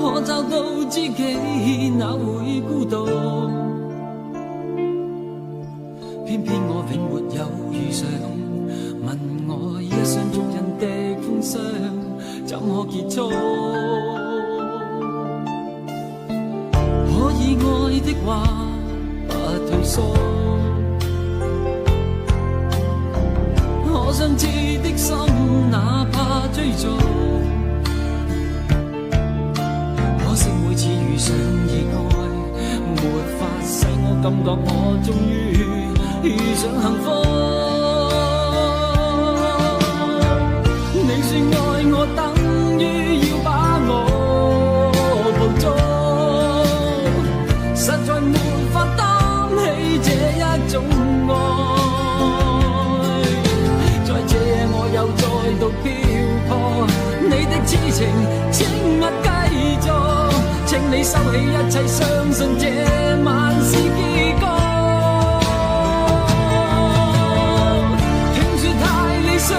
可找到知己哪會孤獨？偏偏我永沒有遇上，問我一廂情願的風霜怎可結束？可以愛的話不退縮，可相知的心哪怕追逐，可惜每次遇上意外，沒法使我感覺我終於遇上幸福。你說愛我等於要把我捕捉，實在沒法擔起這一種愛。在這夜我又再度漂泊，你的痴情請勿繼續，請你收起一切，相信這晚是結局。想的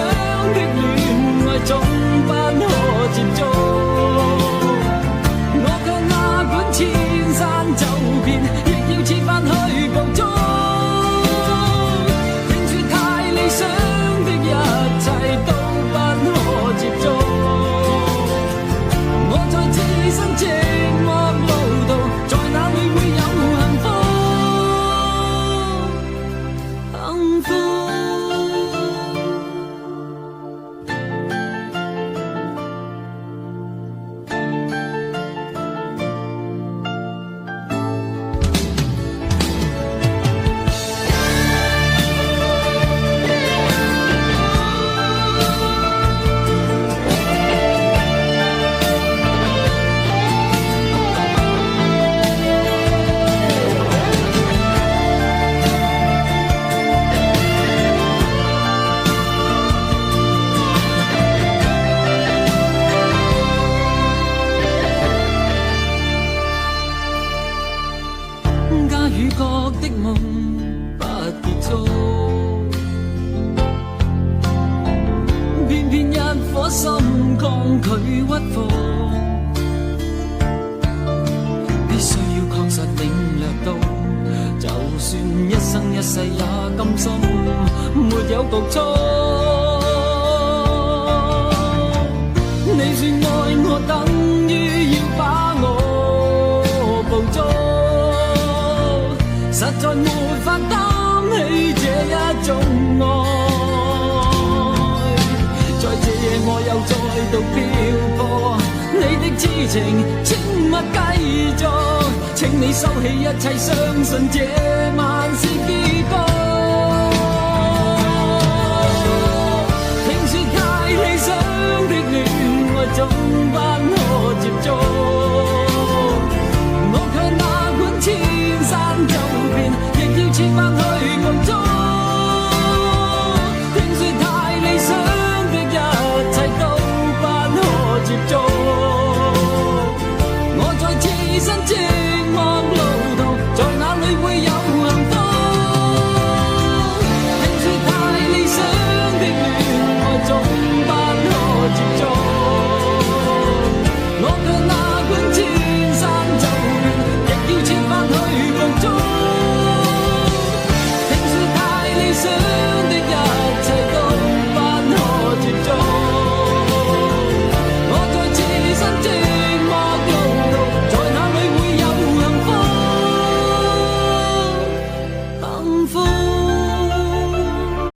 戀愛總不可接觸，我卻哪管千山走遍，亦要設法去捕捉。聽說太理想的一切都不可接觸，我在自身寂寞路途，在哪裏會有幸福？幸福。家與國的夢不結束，偏偏一顆心抗拒屈服，必須要確實領略到，就算一生一世也甘心沒有局促。你說愛我等於要把我捕捉，實在沒法擔起這一種愛，在這夜我又再度漂泊，你的痴情請勿繼續，請你收起一切，相信這晚是結局。